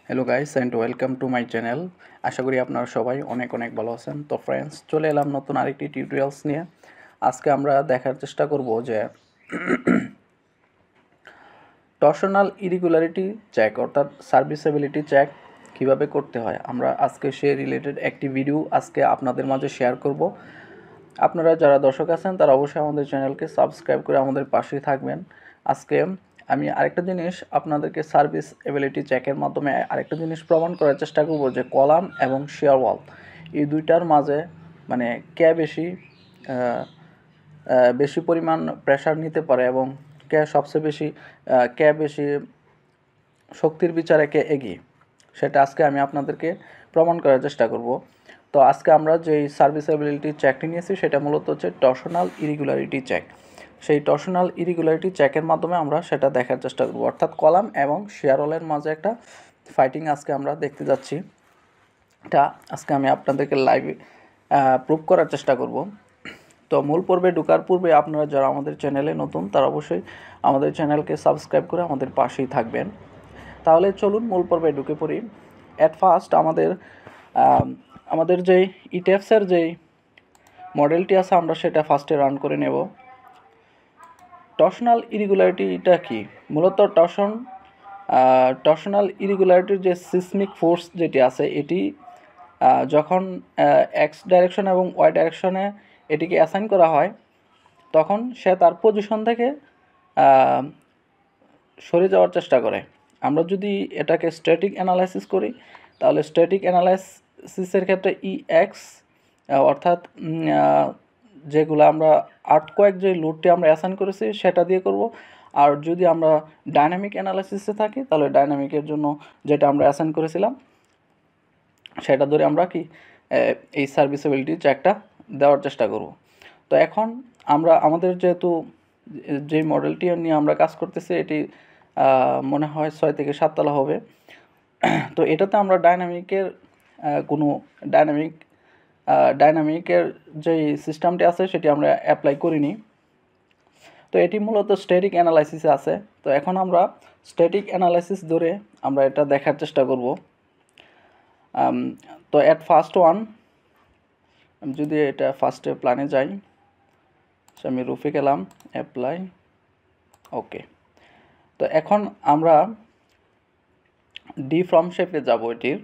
Hello guys and welcome to my channel. আশা করি আপনারা সবাই অনেক অনেক ভালো আছেন। তো ফ্রেন্ডস, চলে এলাম নতুন আরেকটি টিউটোরিয়ালস নিয়ে। আজকে আমরা দেখার চেষ্টা করব যে টর্শনাল ইরেগুলারিটি চেক অর্থাৎ সার্ভিসেবিলিটি চেক কীভাবে করতে হয়। আমরা আজকে সে রিলেটেড একটি ভিডিও আজকে আপনাদের মাঝে শেয়ার করব। আপনারা যারা দর্শক আছেন তারা অবশ্যই আমাদের চ্যানেলকে সাবস্ক্রাইব করে আমাদের পাশেই থাকবেন। আজকে আমি আরেকটা জিনিস আপনাদেরকে সার্ভিস এবিলিটি চেকের মাধ্যমে আরেকটা জিনিস প্রমাণ করার চেষ্টা করব যে কলাম এবং শেয়ার ওয়াল এই দুইটার মাঝে মানে কে বেশি পরিমাণ প্রেশার নিতে পারে এবং কে সবচেয়ে বেশি শক্তির বিচারে কে এগিয়ে, সেটা আজকে আমি আপনাদেরকে প্রমাণ করার চেষ্টা করব। তো আজকে আমরা যেই সার্ভিসেবিলিটি চেকটি নিয়েছি সেটা মূলত হচ্ছে টর্শনাল ইরেগুলারিটি চেক। সেই টর্শনাল ইরেগুলারিটি চেকের মাধ্যমে আমরা সেটা দেখার চেষ্টা করব, অর্থাৎ কলাম এবং শেয়ার ওয়ালের মাঝে একটা ফাইটিং আজকে আমরা দেখতে যাচ্ছি। এটা আজকে আমি আপনাদেরকে লাইভে প্রুভ করার চেষ্টা করব। তো মূল পর্বে ঢোকার পূর্বে আপনারা যারা আমাদের চ্যানেলে নতুন তারা অবশ্যই আমাদের চ্যানেলকে সাবস্ক্রাইব করে আমাদের পাশেই থাকবেন। তাহলে চলুন মূল পর্বে ঢুকে পড়ি। অ্যাট ফার্স্ট আমাদের যেই ইটেফসের যেই মডেলটি আছে আমরা সেটা ফার্স্টে রান করে নেব। টর্শনাল ইরেগুলারিটিটা কি? মূলত টর্শনাল ইরেগুলারিটির যে সিসমিক ফোর্স যেটি আছে এটি যখন এক্স ডাইরেকশন এবং ওয়াই ডাইরেকশনে এটিকে অ্যাসাইন করা হয় তখন সে তার পজিশন থেকে সরে যাওয়ার চেষ্টা করে। আমরা যদি এটাকে স্ট্যাটিক অ্যানালাইসিস করি তাহলে স্ট্যাটিক অ্যানালাইসিসের ক্ষেত্রে এক্স অর্থাৎ যেগুলো আমরা আর্থকোয়েক যে লোডটি আমরা অ্যাসাইন করেছি সেটা দিয়ে করব। আর যদি আমরা ডাইনামিক অ্যানালাইসিসে থাকি তাহলে ডাইনামিকের জন্য যেটা আমরা অ্যাসাইন করেছিলাম সেটা ধরে আমরা এই সার্ভিসেবিলিটি চেকটা দেওয়ার চেষ্টা করব। তো এখন আমাদের যেহেতু যে মডেলটি নিয়ে আমরা কাজ করতেছি এটি মনে হয় 6 থেকে 7 তলা হবে। তো এটাতে আমরা ডাইনামিকের যে সিস্টেমটি আছে সেটি আমরা অ্যাপ্লাই করিনি। তো এটি মূলত স্ট্যাটিক অ্যানালাইসিসে আছে। তো এখন আমরা স্ট্যাটিক অ্যানালাইসিস ধরে আমরা এটা দেখার চেষ্টা করব। তো অ্যাট ফার্স্ট ওয়ান আমি যদি এটা ফার্স্টে প্ল্যানে যাই, আমি রুফে গেলাম, অ্যাপ্লাই, ওকে। তো এখন আমরা ডিফর্ম শেপে যাব। এটির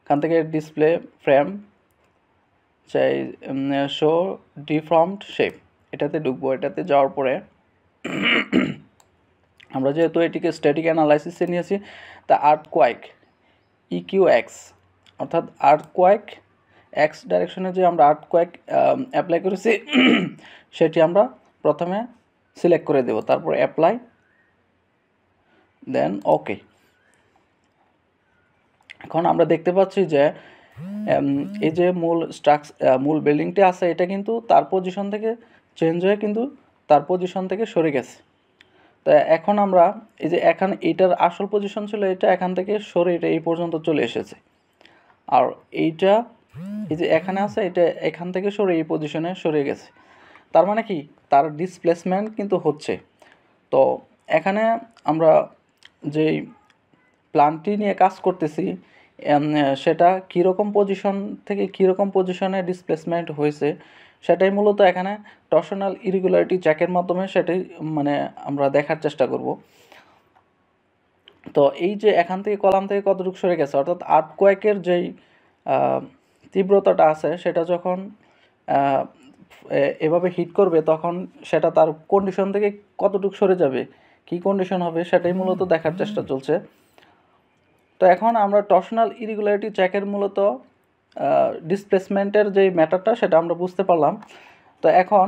এখান থেকে ডিসপ্লে ফ্রেম চাই শো ডিফর্মড শেপ, এটাতে ঢুকবো। এটাতে যাওয়ার পরে আমরা যেহেতু এটিকে স্ট্যাটিক অ্যানালাইসিসে নিয়েছি তা আর্থকোয়েক EQX অর্থাৎ আর্থকোয়েক এক্স ডাইরেকশনে যে আমরা আর্থকোয়েক অ্যাপ্লাই করেছি সেটি আমরা প্রথমে সিলেক্ট করে দেব, তারপর অ্যাপ্লাই, দেন ওকে। এখন আমরা দেখতে পাচ্ছি যে এই যে মূল বিল্ডিংটি আছে এটা কিন্তু তার পজিশন থেকে চেঞ্জ হয়ে কিন্তু তার পজিশন থেকে সরে গেছে। তো এখন আমরা এই যে এইটার আসল পজিশন ছিল এটা, এখান থেকে সরে এটা এই পর্যন্ত চলে এসেছে। আর এইটা এই যে এখানে আছে এটা এখান থেকে সরে এই পজিশনে সরে গেছে। তার মানে কি তার ডিসপ্লেসমেন্ট কিন্তু হচ্ছে। তো এখানে আমরা যেই প্ল্যানটি নিয়ে কাজ করতেছি সেটা কীরকম পজিশন থেকে কীরকম পজিশনে ডিসপ্লেসমেন্ট হয়েছে সেটাই মূলত এখানে টর্শনাল ইরেগুলারিটি চেকের মাধ্যমে সেটাই আমরা দেখার চেষ্টা করব। তো এই যে এখান থেকে কলাম থেকে কতটুকু সরে গেছে অর্থাৎ আর্থকোয়েকের যেই তীব্রতাটা আছে সেটা যখন এভাবে হিট করবে তখন সেটা তার কন্ডিশন থেকে কতটুকু সরে যাবে, কী কন্ডিশন হবে সেটাই মূলত দেখার চেষ্টা চলছে। তো এখন আমরা টর্শনাল ইরেগুলারিটি চেকের মূলত ডিসপ্লেসমেন্টের যেই ম্যাটারটা সেটা আমরা বুঝতে পারলাম। তো এখন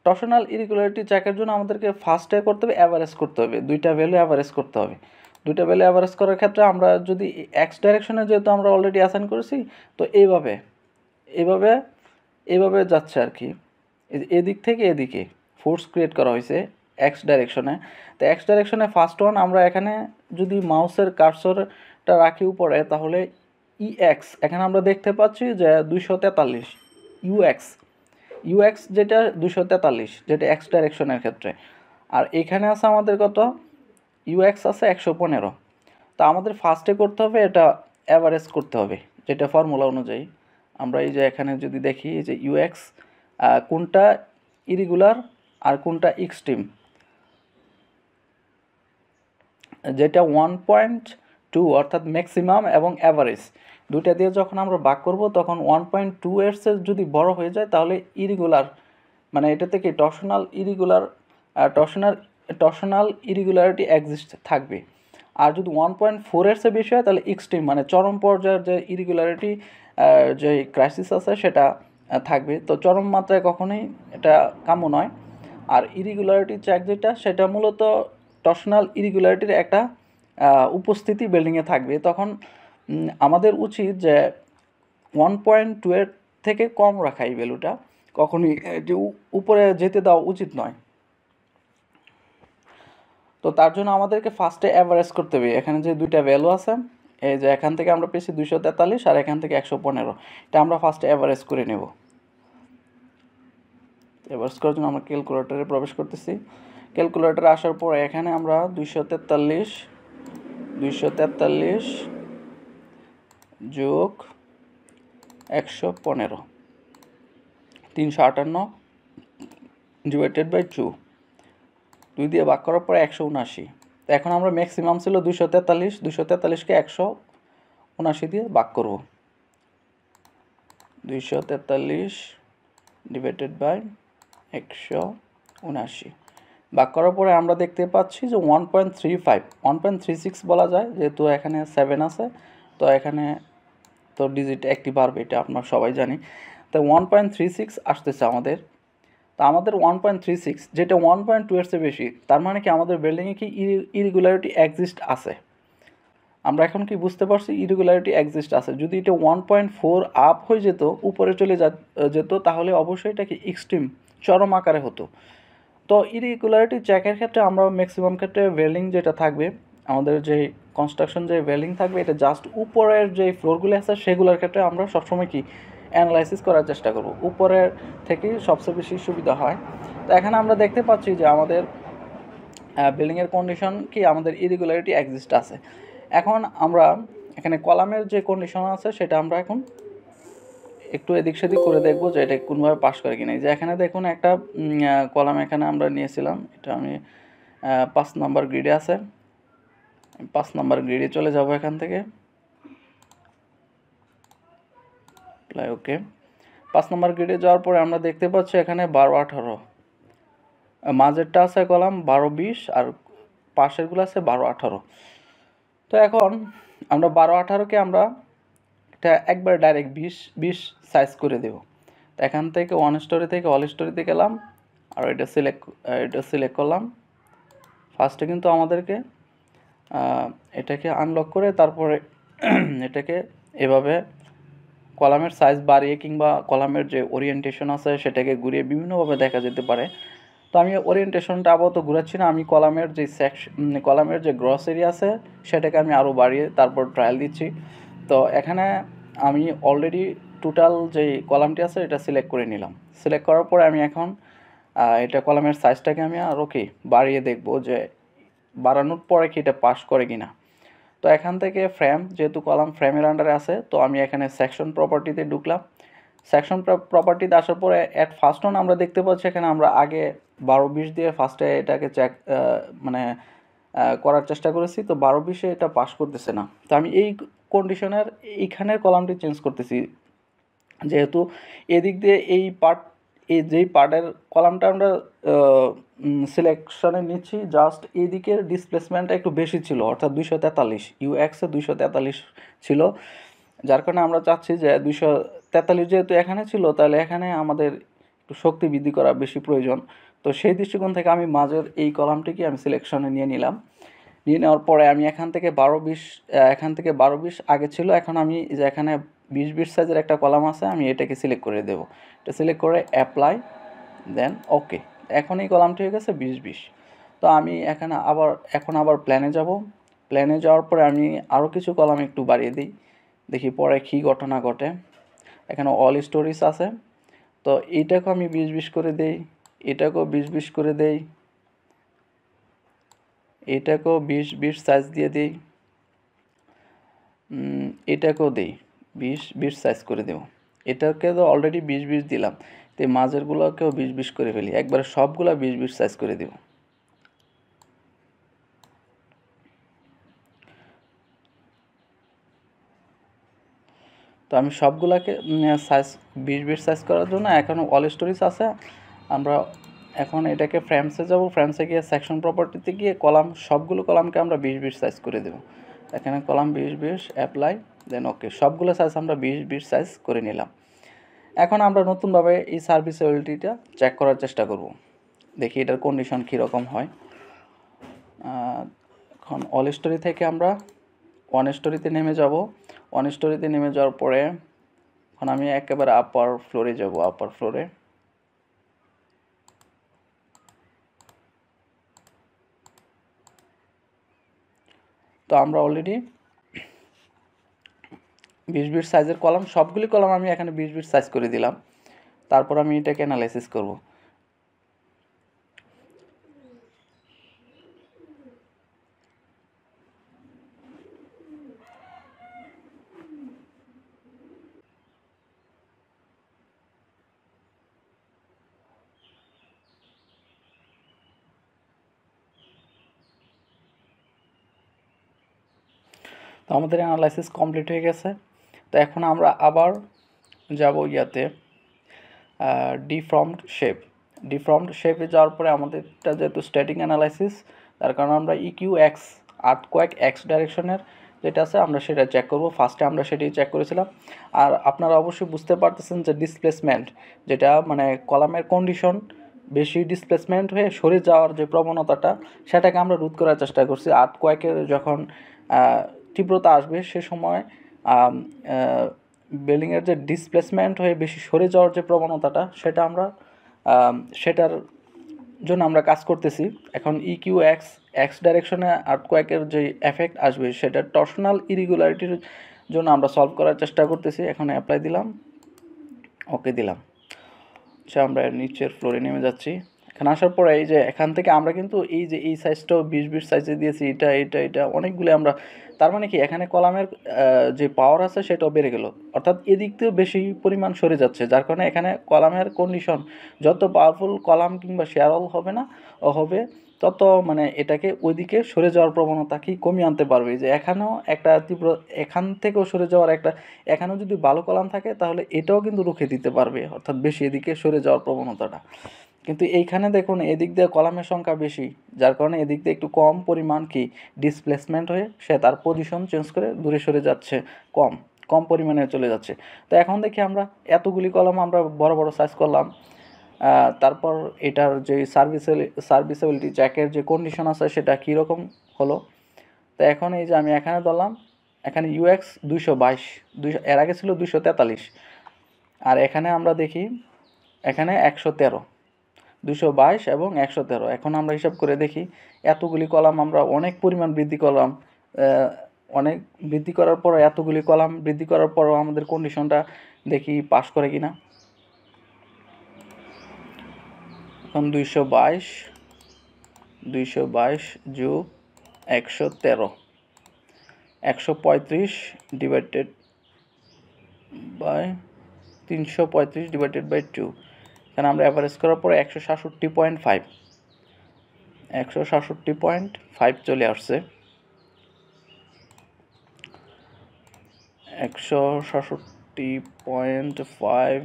টর্শনাল ইরেগুলারিটি চেকের জন্য আমাদেরকে ফার্স্টে করতে হবে অ্যাভারেজ করতে হবে, দুইটা ভ্যালু অ্যাভারেজ করতে হবে। দুইটা ভ্যালু অ্যাভারেজ করার ক্ষেত্রে আমরা যদি এক্স ডাইরেকশনে যেহেতু আমরা অলরেডি অ্যাসাইন করেছি তো এইভাবে যাচ্ছে আর কি, এদিক থেকে এদিকে ফোর্স ক্রিয়েট করা হয়েছে এক্স ডাইরেকশনে। তো এক্স ডাইরেকশনে ফার্স্ট ওয়ান আমরা এখানে যদি মাউসের কার্সরটা রাখি উপরে তাহলে EX এখানে আমরা দেখতে পাচ্ছি যে 243 ইউএক্স যেটা 243 যেটা এক্স ডাইরেকশনের ক্ষেত্রে, আর এখানে আছে আমাদের কত UX আছে 115। তো আমাদের ফার্স্টে করতে হবে এটা অ্যাভারেজ করতে হবে, যেটা ফর্মুলা অনুযায়ী। আমরা এই যে এখানে যদি দেখি এই যে ইউএক্স কোনটা ইরেগুলার আর কোনটা এক্সট্রিম, যেটা 1.2 অর্থাৎ ম্যাক্সিমাম এবং অ্যাভারেজ দুইটা দিয়ে যখন আমরা ভাগ করব তখন 1.2 এর চেয়ে যদি বড় হয়ে যায় তাহলে ইরেগুলার, মানে এটা থেকে টর্শনাল ইরেগুলারিটি এক্সিস্ট থাকবে। আর যদি 1.4 এর চেয়ে বেশি হয় তাহলে এক্সট্রিম, মানে চরম পর্যায়ের যে ইরেগুলারিটি যে ক্রাইসিস আছে সেটা থাকবে। তো চরম মাত্রায় কখনোই এটা কাম্য নয়। আর ইরেগুলারিটি চেক যেটা, সেটা মূলত টর্শনাল ইরেগুলারিটির একটা উপস্থিতি বিল্ডিংয়ে থাকবে। তখন আমাদের উচিত যে 1.2 এর থেকে কম রাখা এই ভ্যালুটা, কখনই যে উপরে যেতে দেওয়া উচিত নয়। তো তার জন্য আমাদেরকে ফার্স্টে অ্যাভারেজ করতে হবে। এখানে যে দুইটা ভ্যালু আছে, এই যে এখান থেকে আমরা পেয়েছি 243 আর এখান থেকে 115, এটা আমরা ফার্স্টে অ্যাভারেজ করে নেব। অ্যাভারেজ করার জন্য আমরা ক্যালকুলেটরে প্রবেশ করতেছি। ক্যালকুলেটরে আসার পর এখানে আমরা 243 যোগ 115 358 ডিভাইডেড বাই 2 দিয়ে ভাগ করার পরে 179। তো এখন আমরা ম্যাক্সিমাম ছিল 243কে 179 দিয়ে ভাগ করব। 243 ডিভাইডেড বাই 179 ভাগ করার পরে আমরা দেখতে পাচ্ছি যে 1.36 বলা যায়, যেহেতু এখানে 7 আছে। তো এখানে তো ডিজিট একটি বাড়বে, এটা আমরা সবাই জানি। তো 1.36 আসতেছে আমাদের। তো আমাদের 1.36, যেটা 1.2 এর চেয়ে বেশি, তার মানে কি আমাদের বিল্ডিংয়ে কি ইরেগুলারিটি এক্সিস্ট আছে। আমরা এখন কি বুঝতে পারছি ইরেগুলারিটি এক্সিস্ট আছে। যদি এটা 1.4 আপ হয়ে যেত, উপরে চলে যেত, তাহলে অবশ্যই এটা কি এক্সট্রিম চরম আকারে হতো। তো ইরেগুলারিটি চেকের ক্ষেত্রে আমরা ম্যাক্সিমাম ক্ষেত্রে ওয়েল্ডিং যেটা থাকবে, আমাদের যে কনস্ট্রাকশন যে ওয়েল্ডিং থাকবে, এটা জাস্ট উপরের যে ফ্লোরগুলো আছে সেগুলোর ক্ষেত্রে আমরা সবসময় কি অ্যানালাইসিস করার চেষ্টা করব, উপরের থেকেই সবচেয়ে বেশি সুবিধা হয়। তো এখানে আমরা দেখতে পাচ্ছি যে আমাদের বিল্ডিংয়ের কন্ডিশন কি, আমাদের ইরেগুলারিটি এক্সিস্ট আছে। এখন আমরা এখানে কলামের যে কন্ডিশন আছে সেটা আমরা এখন একটু এদিক সেদিক করে দেখবো যে এটা কোনোভাবে পাস করে কিনা। যে এখানে দেখুন একটা কলাম এখানে আমরা নিয়েছিলাম, এটা আমি 5 নম্বর গ্রিডে আছে। 5 নম্বর গ্রিডে চলে যাব এখান থেকে। ওকে, 5 নম্বর গ্রিডে যাওয়ার পরে আমরা দেখতে পাচ্ছি এখানে 12-18, মাঝেরটা আছে কলাম 12-20 আর পাশেরগুলো আছে 12-18। তো এখন আমরা 12-18কে আমরা এটা একবার ডাইরেক্ট 20 সাইজ করে দেব। তো এখান থেকে 1 স্টোরি থেকে অল স্টোরিতে গেলাম আর এটা সিলেক্ট করলাম। ফার্স্টে কিন্তু আমাদেরকে এটাকে আনলক করে তারপরে এটাকে এভাবে কলামের সাইজ বাড়িয়ে কিংবা কলামের যে ওরিয়েন্টেশন আছে সেটাকে ঘুরিয়ে বিভিন্নভাবে দেখা যেতে পারে। তো আমি ওরিয়েন্টেশনটা আপাতত ঘুরাচ্ছি না, আমি কলামের যে গ্রস এরিয়া আছে সেটাকে আমি আরও বাড়িয়ে তারপর ট্রায়াল দিচ্ছি। তো এখানে আমি অলরেডি টোটাল যেই কলামটি আছে এটা সিলেক্ট করে নিলাম। সিলেক্ট করার পরে আমি এখন এটা কলামের সাইজটাকে আমি আরও কি বাড়িয়ে দেখব যে বাড়ানোর পরে কি এটা পাস করে কিনা। তো এখান থেকে ফ্রেম, যেহেতু কলাম ফ্রেমের আন্ডারে আছে, তো আমি এখানে সেকশন প্রপার্টিতে ঢুকলাম। সেকশন প্রপার্টিতে আসার পরে অ্যাট ফার্স্ট অন আমরা দেখতে পাচ্ছি এখানে আমরা আগে 12-20 দিয়ে ফার্স্টে এটাকে করার চেষ্টা করেছি। তো 12-20-এ এটা পাস করতেছে না। তো আমি এই কন্ডিশনের এইখানের কলামটি চেঞ্জ করতেছি, যেহেতু এদিক দিয়ে যেই পার্টের কলামটা আমরা সিলেকশনে নিচ্ছি, জাস্ট এই দিকের ডিসপ্লেসমেন্টটা একটু বেশি ছিল, অর্থাৎ 243 ইউএক্সে 243 ছিল। যার কারণে আমরা চাচ্ছি যে 243 যেহেতু এখানে ছিল, তাহলে এখানে আমাদের একটু শক্তি বৃদ্ধি করা বেশি প্রয়োজন। তো সেই দৃষ্টিকোণ থেকে আমি মাঝের এই কলামটিকে আমি সিলেকশনে নিয়ে নিলাম। নিয়ে নেওয়ার পরে আমি এখান থেকে 12-20 আগে ছিল, এখন আমি যে এখানে 20-20 সাইজের একটা কলাম আছে, আমি এটাকে সিলেক্ট করে দেব। এটা সিলেক্ট করে অ্যাপ্লাই, দেন ওকে। এখন এই কলামটি হয়ে গেছে 20-20। তো আমি এখন আবার প্ল্যানে যাব। প্ল্যানে যাওয়ার পরে আমি আরও কিছু কলাম একটু বাড়িয়ে দিই, দেখি পরে কী ঘটনা ঘটে। এখানে অল স্টোরিজ আছে, তো এইটাকেও আমি 20-20 করে দেই, এটাকেও 20-20 করে দেই, এটাকেও 20-20 সাইজ দিয়ে দিই। এটাকেও দিই 20 সাইজ করে দেব। এটাকে তো অলরেডি 20 দিলাম, তো এই মাঝেরগুলোকেও 20 করে ফেলি, একবারে সবগুলা 20 সাইজ করে দেব। তো আমি সবগুলাকে সাইজ 20 সাইজ করার জন্য এখন অল স্টোরেজ আছে, আমরা এখন এটাকে ফ্রেমসে যাব, ফ্রেমসে গিয়ে সেকশন প্রপার্টিতে গিয়ে কলাম, সবগুলো কলামকে আমরা 20 সাইজ করে দেব। এখানে কলাম 20 অ্যাপ্লাই, দেন ওকে, সবগুলো সাইজ আমরা 20 সাইজ করে নিলাম। এখন আমরা নতুনভাবে এই সার্ভিসেবিলিটিটা চেক করার চেষ্টা করব, দেখি এটার কন্ডিশন কীরকম হয়। এখন অল স্টোরি থেকে আমরা ওয়ান স্টোরিতে নেমে যাব। ওয়ান স্টোরিতে নেমে যাওয়ার পরে এখন আমি একেবারে আপার ফ্লোরে যাব, আপার ফ্লোরে। তো আমরা অলরেডি 20 সাইজের কলাম, সবগুলি কলাম আমি এখানে 20 সাইজ করে দিলাম। তারপর আমি এটাকে অ্যানালাইসিস করব। তো আমাদের অ্যানালাইসিস কমপ্লিট হয়ে গেছে। তো এখন আমরা আবার যাব ইয়াতে ডিফর্মড শেপ। ডিফর্মড শেপে যাওয়ার পরে আমাদেরটা যেহেতু স্ট্যাটিক অ্যানালাইসিস, তার কারণে আমরা ইকিউ এক্স, আর্থকোয়েক এক্স ডাইরেকশনের যেটা আছে আমরা সেটা চেক করব। ফার্স্টে আমরা সেটাই চেক করেছিলাম। আর আপনারা অবশ্যই বুঝতে পারতেছেন যে ডিসপ্লেসমেন্ট, যেটা মানে কলামের কন্ডিশন বেশি ডিসপ্লেসমেন্ট হয়ে সরে যাওয়ার যে প্রবণতাটা, সেটাকে আমরা রোধ করার চেষ্টা করছি। আর্থকোয়েকের যখন তীব্রতা আসবে সে সময় বিল্ডিংয়ের যে ডিসপ্লেসমেন্ট হয়ে বেশি সরে যাওয়ার যে প্রবণতাটা, সেটা আমরা সেটার জন্য আমরা কাজ করতেছি। এখন ইকিউ এক্স, এক্স ডাইরেকশনে আর্থকোয়েকের যে এফেক্ট আসবে সেটা টর্শনাল ইরেগুলারিটির জন্য আমরা সলভ করার চেষ্টা করতেছি। এখন অ্যাপ্লাই দিলাম, ওকে দিলাম। আচ্ছা, আমরা নিচের ফ্লোরে নেমে যাচ্ছি। এখানে আসার পরে এই যে এখান থেকে আমরা কিন্তু এই যে এই সাইজটাও 20 সাইজে দিয়েছি, এটা অনেকগুলো আমরা, তার মানে কি এখানে কলামের যে পাওয়ার আছে সেটাও বেড়ে গেল, অর্থাৎ এদিক থেকেও বেশি পরিমাণ সরে যাচ্ছে, যার কারণে এখানে কলামের কন্ডিশন যত পাওয়ারফুল কলাম কিংবা শেয়ারল হবে না হবে, তত মানে এটাকে ওইদিকে সরে যাওয়ার প্রবণতাকেই কমিয়ে আনতে পারবে। যে এখানেও একটা তীব্র, এখান থেকেও সরে যাওয়ার একটা, এখানেও যদি ভালো কলাম থাকে তাহলে এটাও কিন্তু রুখে দিতে পারবে, অর্থাৎ বেশি এদিকে সরে যাওয়ার প্রবণতাটা। কিন্তু এইখানে দেখুন এদিক দিয়ে কলামের সংখ্যা বেশি, যার কারণে এদিক দিয়ে একটু কম পরিমাণ কি ডিসপ্লেসমেন্ট হয়ে সে তার পজিশন চেঞ্জ করে দূরে সরে যাচ্ছে, কম পরিমাণে চলে যাচ্ছে। তো এখন দেখি আমরা এতগুলি কলাম আমরা বড় বড় সাইজ করলাম, তারপর এটার যে সার্ভিসেবিলিটি চেকের যে কন্ডিশন আছে সেটা কীরকম হলো। তো এখন এই যে আমি এখানে ধরলাম, এখানে ইউএক্স 222, এর আগে ছিল 243, আর এখানে আমরা দেখি এখানে 113, 222 এবং 113। এখন আমরা হিসাব করে দেখি এতগুলি কলাম আমরা অনেক পরিমাণ বৃদ্ধি করলাম, অনেক বৃদ্ধি করার পর এতগুলি কলাম বৃদ্ধি করার পরও আমাদের কন্ডিশনটা দেখি পাস করে কিনা। এখন 222 যোগ 113, 135 ডিভাইডেড বাই 335 ডিভাইডেড বাই 2। এখানে আমরা অ্যাভারেজ করার পরে 167.5 চলে আসছে। 167.5,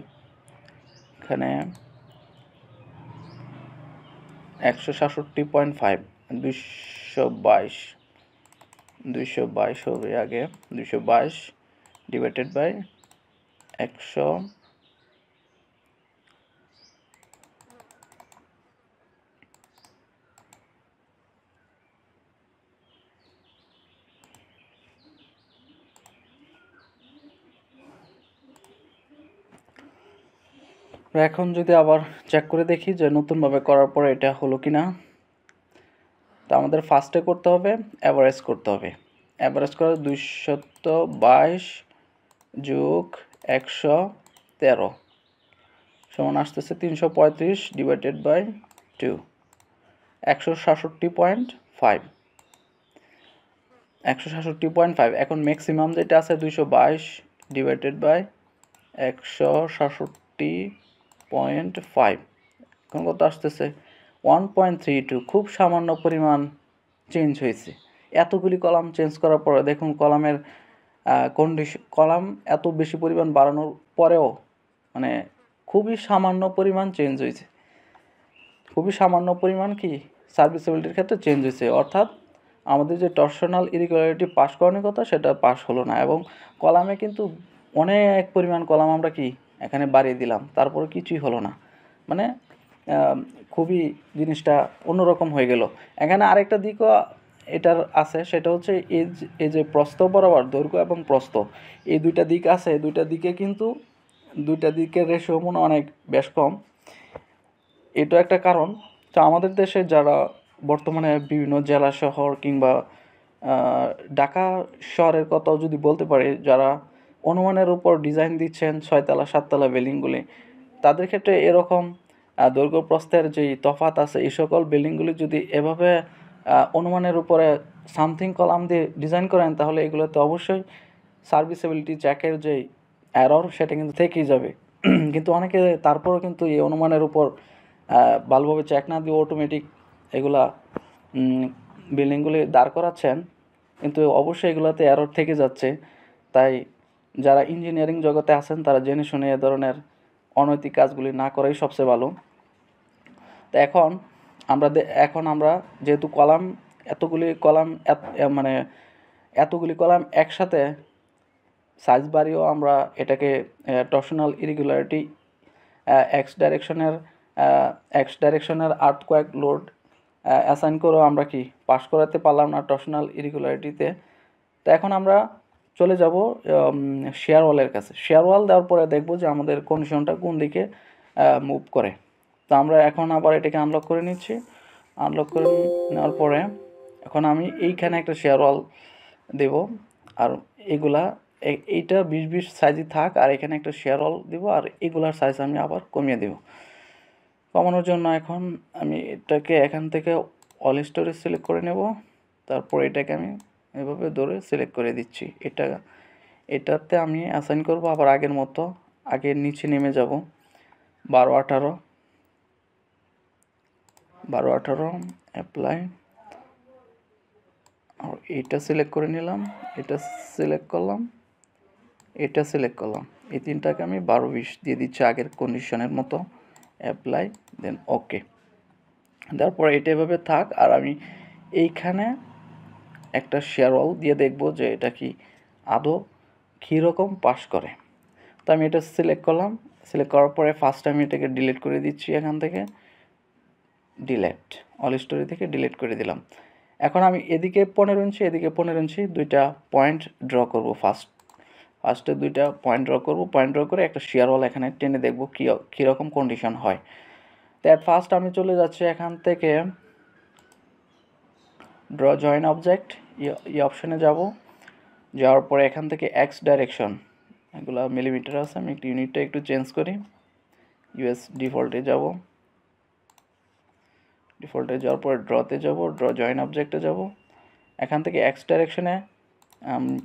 এখানে 167.5, 222 হবে আগে, 222 ডিভাইডেড বাই 100, এখন যদি আবার চেক করে দেখি যে নতুনভাবে করার পরে এটা হলো কি না। তো আমাদের ফার্স্টে করতে হবে অ্যাভারেজ করতে হবে। অ্যাভারেজ করে 222 যোগ 113 সমান আসতেছে 335 ডিভাইডেড বাই 2, 167.5। 167.5। এখন ম্যাক্সিমাম যেটা আছে 222 ডিভাইডেড বাই 167.5, এখন কত আসতেছে 1.32। খুব সামান্য পরিমাণ চেঞ্জ হয়েছে। এতগুলি কলাম চেঞ্জ করার পরে দেখুন কলামের কলাম এত বেশি পরিমাণ বাড়ানোর পরেও মানে খুবই সামান্য পরিমাণ চেঞ্জ হয়েছে, খুবই সামান্য পরিমাণ কি সার্ভিসেবিলিটির ক্ষেত্রে চেঞ্জ হয়েছে। অর্থাৎ আমাদের যে টর্শনাল ইরেগুলারিটি পাস করানোর কথা সেটা পাস হলো না, এবং কলামে কিন্তু অনেক পরিমাণ কলাম আমরা কি এখানে বাড়িয়ে দিলাম, তারপরে কিছুই হলো না, মানে খুবই জিনিসটা অন্যরকম হয়ে গেল। এখানে আরেকটা দিকও এটার আছে, সেটা হচ্ছে এই যে প্রস্থ বরাবর দৈর্ঘ্য এবং প্রস্থ, এই দুইটা দিক আছে, এই দুইটা দিকে কিন্তু দুইটা দিকের রেশিও মনে অনেক বেশ কম। এটা একটা কারণ। তো আমাদের দেশে যারা বর্তমানে বিভিন্ন জেলা শহর কিংবা ঢাকা শহরের কথাও যদি বলতে পারি, যারা অনুমানের উপর ডিজাইন দিচ্ছেন 6তলা 7তলা বিল্ডিংগুলি, তাদের ক্ষেত্রে এরকম দৈর্ঘ্য প্রস্থের যেই তফাৎ আছে, এই সকল বিল্ডিংগুলি যদি এভাবে অনুমানের উপরে সামথিং কলাম দিয়ে ডিজাইন করেন, তাহলে এগুলোতে অবশ্যই সার্ভিসেবিলিটি চেকের যেই এরর সেটা কিন্তু থেকেই যাবে। কিন্তু অনেকে তারপরও কিন্তু এই অনুমানের উপর ভালোভাবে চেক না দিয়ে অটোমেটিক এগুলা বিল্ডিংগুলি দাঁড় করাচ্ছেন, কিন্তু অবশ্যই এগুলোতে এরর থেকে যাচ্ছে। তাই যারা ইঞ্জিনিয়ারিং জগতে আছেন তারা জেনে শুনে এ ধরনের অনৈতিক কাজগুলি না করাই সবচেয়ে ভালো। তো এখন আমরা যেহেতু এতগুলি কলাম একসাথে সাইজ বাড়িয়েও আমরা এটাকে টর্শনাল ইরেগুলারিটি এক্স ডাইরেকশনের আর্থকোয়েক লোড অ্যাসাইন করেও আমরা কি পাস করাতে পারলাম না টর্শনাল ইরেগুলারিটিতে। তো এখন আমরা চলে যাব শেয়ার ওয়ালের কাছে। শেয়ার ওয়াল দেওয়ার পরে দেখব যে আমাদের কন্ডিশনটা কোন দিকে মুভ করে। তো আমরা এখন আবার এটাকে আনলক করে নিচ্ছি। আনলক করে নেওয়ার পরে এখন আমি এইখানে একটা শেয়ার ওয়াল দেব, আর এইটা 20-20 সাইজই থাক, আর এখানে একটা শেয়ার ওয়াল দেবো, আর এগুলার সাইজ আমি আবার কমিয়ে দেব। কমানোর জন্য এখন আমি এটাকে এখান থেকে অল স্টোরেজ সিলেক্ট করে নেব, তারপর এটাকে আমি এভাবে ধরে সিলেক্ট করে দিচ্ছি। এটাতে আমি অ্যাসাইন করব আবার আগের মতো, আগের নিচে নেমে যাব 12-18 অ্যাপ্লাই, আর এটা সিলেক্ট করে নিলাম, এটা সিলেক্ট করলাম, এটা সিলেক্ট করলাম, এই তিনটাকে আমি 12-20 দিয়ে দিচ্ছি আগের কন্ডিশনের মতো। অ্যাপ্লাই, দেন ওকে। তারপর এটা এভাবে থাক, আর আমি এইখানে একটা শেয়ার ওয়াল দিয়ে দেখব যে এটা কি আদৌ কীরকম পাস করে। তো আমি এটা সিলেক্ট করলাম, সিলেক্ট করার পরে ফার্স্ট আমি এটাকে ডিলিট করে দিচ্ছি, এখান থেকে ডিলেট, অল স্টোরি থেকে ডিলিট করে দিলাম। এখন আমি এদিকে 15 ইঞ্চি এদিকে 15 ইঞ্চি দুইটা পয়েন্ট ড্র করব। ফার্স্টে দুইটা পয়েন্ট ড্র করব, পয়েন্ট ড্র করে একটা শেয়ার ওয়াল এখানে টেনে দেখব কীরকম কন্ডিশন হয়। তো অ্যাট ফার্স্ট আমি চলে যাচ্ছি এখান থেকে ড্র জয়েন অবজেক্ট এই অপশানে যাব। যাওয়ার পরে এখান থেকে এক্স ডাইরেকশন, এগুলো মিলিমিটার আছে, আমি একটু ইউনিটটা একটু চেঞ্জ করি, ইউএস ডিফল্টে যাব। ডিফল্টে যাওয়ার পরে ড্রতে যাব, ড্র জয়েন অবজেক্টে যাব। এখান থেকে এক্স ডাইরেকশনে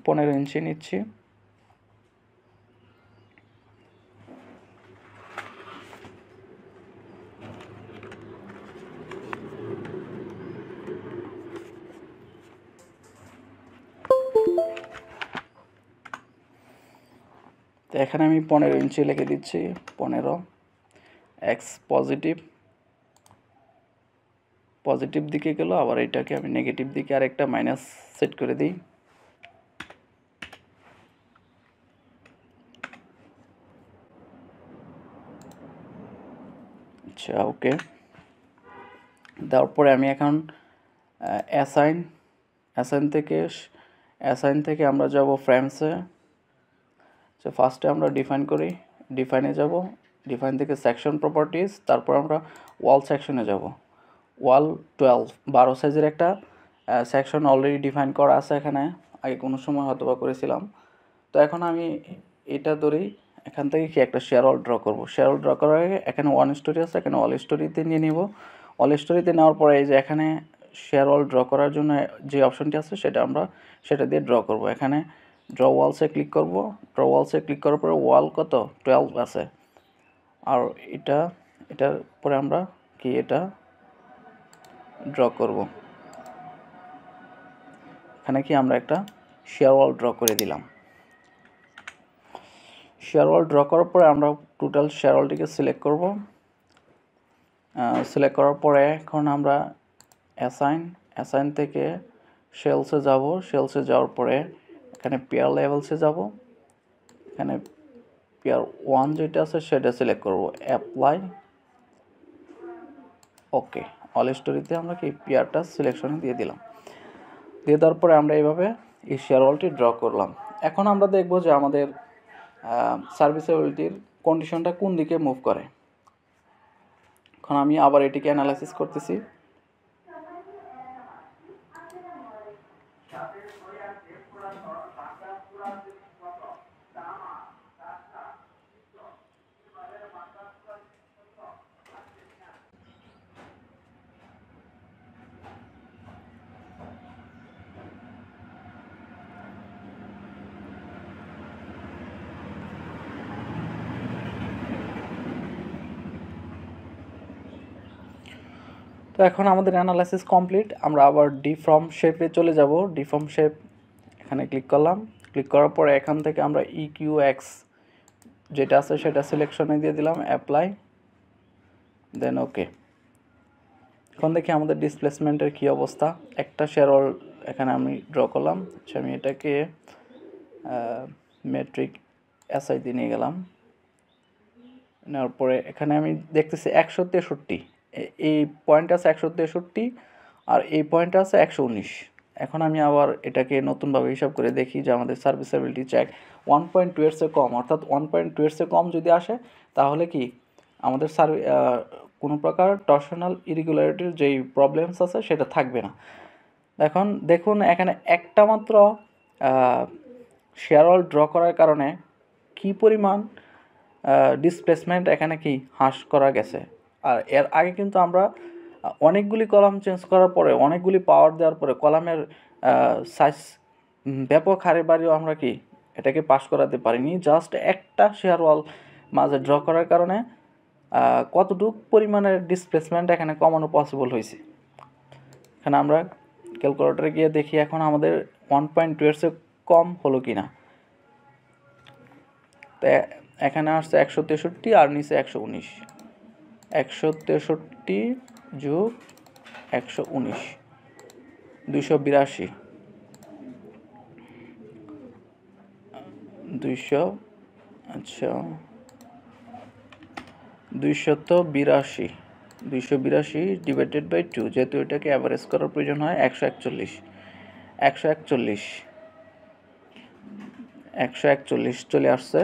15 ইঞ্চি নিচ্ছি। তো এখানে আমি 15 ইঞ্চি লিখে দিচ্ছি, 15 এক্স পজিটিভ দিকে গেল, আবার এটাকে আমি নেগেটিভ দিকে আরেকটা মাইনাস সেট করে দিই। আচ্ছা, ওকে। তারপরে আমি এখন অ্যাসাইন থেকে আমরা যাব ফ্রেমসে। তো ফার্স্টে আমরা ডিফাইন করি, ডিফাইনে যাব, ডিফাইন থেকে সেকশন প্রপার্টিজ, তারপর আমরা ওয়াল সেকশনে যাব। ওয়াল 12 সাইজের একটা সেকশন অলরেডি ডিফাইন করা আছে এখানে, আগে কোনো সময় হয়তো বা করেছিলাম। তো এখন আমি এটা ধরেই এখান থেকে কি একটা শেয়ার ওয়াল ড্র করব। শেয়ার ওয়াল ড্র করার আগে এখানে ওয়ান স্টোরি আছে, এখানে অল স্টোরিতে নিয়ে নিব। অল স্টোরিতে নেওয়ার পরে এই যে এখানে শেয়ার ওয়াল ড্র করার জন্য যে অপশনটি আছে সেটা দিয়ে ড্র করব। এখানে ড্র ওয়ালসে ক্লিক করব। ড্র ওয়ালসে ক্লিক করার পরে ওয়াল কত 12 আছে, আর এটার পরে আমরা কি এটা ড্র করব। এখানে কি আমরা একটা শেয়ার ওয়াল ড্র করে দিলাম। শেয়ার ওয়াল ড্র করার পরে আমরা টোটাল শেয়ার ওয়ালটিকে সিলেক্ট করব। সিলেক্ট করার পরে এখন আমরা অ্যাসাইন থেকে শেলসে যাব। শেলসে যাওয়ার পরে এখানে পেয়ার লেভেলসে যাব। এখানে পেয়ার 1 যেটা আছে সেটা সিলেক্ট করব। অ্যাপ্লাই, ওকে। অল স্টোরিতে আমরা কি পেয়ারটা সিলেকশনে দিয়ে দিলাম। দিয়ে দেওয়ার পরে আমরা এইভাবে এই শেয়ার ওয়ালটি ড্র করলাম। এখন আমরা দেখব যে আমাদের সার্ভিসেবিলিটির কন্ডিশনটা কোন দিকে মুভ করে। এখন আমি আবার এটিকে অ্যানালাইসিস করতেছি। তো এখন আমাদের অ্যানালাইসিস কমপ্লিট। আমরা আবার ডিফর্ম শেপে চলে যাব। ডিফর্ম শেপ এখানে ক্লিক করলাম। ক্লিক করার পরে এখান থেকে আমরা EQX যেটা আছে সেটা সিলেকশনে দিয়ে দিলাম, অ্যাপ্লাই, দেন ওকে। এখন দেখি আমাদের ডিসপ্লেসমেন্টের কি অবস্থা। একটা শেয়ার ওয়াল এখানে আমি ড্র করলাম। আচ্ছা, আমি এটাকে মেট্রিক SI দিয়ে নিয়ে গেলাম। নেওয়ার পরে এখানে আমি দেখতেছি 163, এই পয়েন্ট আছে 163 আর এই পয়েন্ট আছে 119। এখন আমি আবার এটাকে নতুনভাবে হিসাব করে দেখি যে আমাদের সার্ভিসেবিলিটি চেক 1.2 এর চেয়ে কম, অর্থাৎ 1.2 এর চেয়ে কম যদি আসে তাহলে কি আমাদের কোনো প্রকার টর্শনাল ইরেগুলারিটির যেই প্রবলেমস আছে সেটা থাকবে না। এখন দেখুন এখানে একটা মাত্র শেয়ার ওয়াল ড্র করার কারণে কি পরিমাণ ডিসপ্লেসমেন্ট এখানে কি হ্রাস করা গেছে। আর এর আগে কিন্তু আমরা অনেকগুলি কলাম চেঞ্জ করার পরে, অনেকগুলি পাওয়ার দেওয়ার পরে কলামের সাইজ ব্যাপক হারে বাড়িও আমরা কি এটাকে পাস করাতে পারিনি। জাস্ট একটা শেয়ার ওয়াল মাঝে ড্র করার কারণে কতটুকু পরিমাণের ডিসপ্লেসমেন্ট এখানে কমানো পসিবল হয়েছে। এখানে আমরা ক্যালকুলেটরে গিয়ে দেখি এখন আমাদের 1.2 এর চেয়ে কম হলো কি না। তো এখানে আসছে 163 আর নিচে 119, 163 যোগ 119 282, 200, আচ্ছা 282 ডিভাইডেড বাই 2, যেহেতু এটাকে অ্যাভারেজ করার প্রয়োজন হয় 141 চলে আসছে।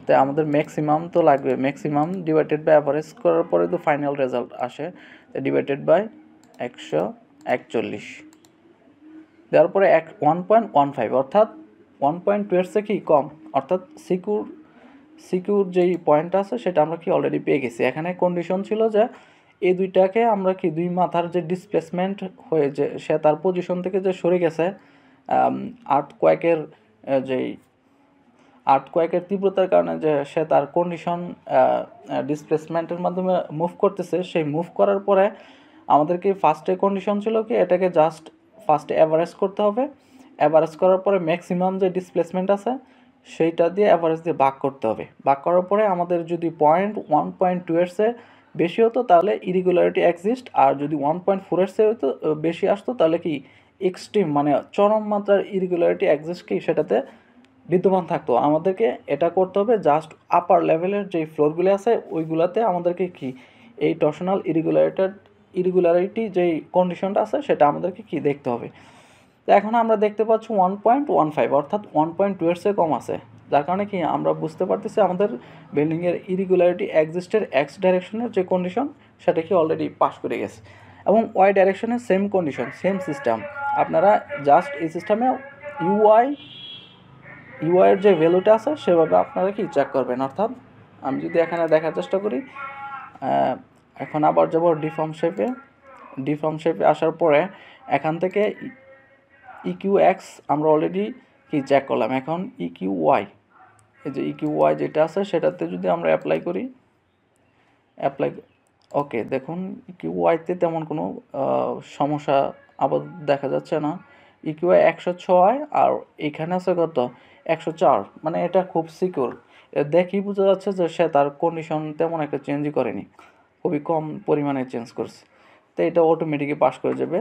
তাই আমাদের ম্যাক্সিমাম তো লাগবে, ম্যাক্সিমাম ডিভাইডেড বাই অ্যাভারেজ করার পরে তো ফাইনাল রেজাল্ট আসে, ডিভাইডেড বাই 141 দেওয়ার পরে 1.15 অর্থাৎ 1.2 এর চেয়ে কি কম, অর্থাৎ সিকিউর যেই পয়েন্ট আছে সেটা আমরা কি অলরেডি পেয়ে গেছি। এখানে কন্ডিশন ছিল যে এই দুইটাকে আমরা কি দুই মাথার যে ডিসপ্লেসমেন্ট হয়ে যে সে তার পজিশন থেকে যে সরে গেছে আর্থকোয়েকের তীব্রতার কারণে যে সে তার কন্ডিশন ডিসপ্লেসমেন্টের মাধ্যমে মুভ করতেছে, সেই মুভ করার পরে আমাদেরকে ফার্স্টে কন্ডিশন ছিল কি এটাকে জাস্ট ফার্স্টে অ্যাভারেজ করতে হবে। অ্যাভারেজ করার পরে ম্যাক্সিমাম যে ডিসপ্লেসমেন্ট আছে সেইটা দিয়ে অ্যাভারেজ দিয়ে ভাগ করতে হবে। ভাগ করার পরে আমাদের যদি পয়েন্ট 1.2 এর চেয়ে বেশি হতো তাহলে ইরেগুলারিটি এক্সিস্ট, আর যদি 1.4 এর চেয়ে হতো বেশি আসতো তাহলে কি এক্সট্রিম মানে চরম মাত্রার ইরেগুলারিটি এক্সিস্ট কি সেটাতে বিদ্যমান থাকতো। আমাদেরকে এটা করতে হবে জাস্ট আপার লেভেলের যেই ফ্লোরগুলো আছে ওইগুলোতে আমাদেরকে কি এই টর্শনাল ইরেগুলারিটি যেই কন্ডিশনটা আছে সেটা আমাদেরকে কি দেখতে হবে। তো এখন আমরা দেখতে পাচ্ছি 1.15 অর্থাৎ 1.2 এর চেয়ে কম আছে, যার কারণে কি আমরা বুঝতে পারতেছি আমাদের বিল্ডিংয়ের ইরেগুলারিটি এক্সিস্টের এক্স ডাইরেকশনের যে কন্ডিশন সেটা কি অলরেডি পাস করে গেছে, এবং ওয়াই ডাইরেকশনের সেম কন্ডিশন সেম সিস্টেম। আপনারা জাস্ট এই সিস্টেমে ইউআইয়ের যে ভ্যালুটা আছে সেভাবে আপনারা কি চেক করবেন। অর্থাৎ আমি যদি এখানে দেখার চেষ্টা করি, এখন আবার যাব ডিফর্ম শেপে, ডিফর্ম শেপে আসার পরে এখান থেকে ইকিউ এক্স আমরা অলরেডি কি চেক করলাম, এখন ইকিউ ওয়াই, এই যে ইকিউ ওয়াই যেটা আছে সেটাতে যদি আমরা অ্যাপ্লাই করি, অ্যাপ্লাই, ওকে দেখুন ইকিউ ওয়াইতে তেমন কোনো সমস্যা আবার দেখা যাচ্ছে না। ইকিউ ওয়াই 106 আর এখানে আছে কত 104, মানে এটা খুব সিকিউর। দেখেই বোঝা যাচ্ছে যে সে তার কন্ডিশন তেমন একটা চেঞ্জই করেনি, খুবই কম পরিমাণে চেঞ্জ করছে, তো এটা অটোমেটিকই পাস করে যাবে।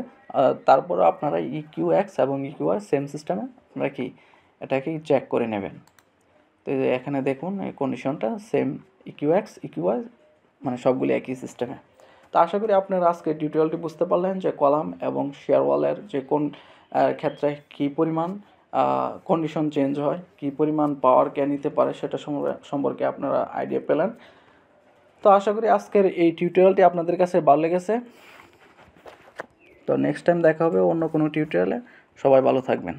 তারপরে আপনারা ইকিউ এক্স এবং ইকিউ ওয়াই সেম সিস্টেমে আপনারা কি এটাকে চেক করে নেবেন। তো এখানে দেখুন এই কন্ডিশনটা same, EQ X EQ Y মানে সবগুলি একই সিস্টেমে। তো আশা করি আপনারা আজকে টিউটোরিয়ালটি বুঝতে পারলেন যে কলাম এবং শেয়ার ওয়ালের যে কোন ক্ষেত্রে কী পরিমাণ কন্ডিশন চেঞ্জ হয়, কী পরিমাণ পাওয়ার কে নিতে পারে সেটা সম্পর্কে আপনারা আইডিয়া পেলেন। তো আশা করি আজকের এই টিউটোরিয়ালটি আপনাদের কাছে ভালো লেগেছে। তো নেক্সট টাইম দেখা হবে অন্য কোনো টিউটোরিয়ালে। সবাই ভালো থাকবেন।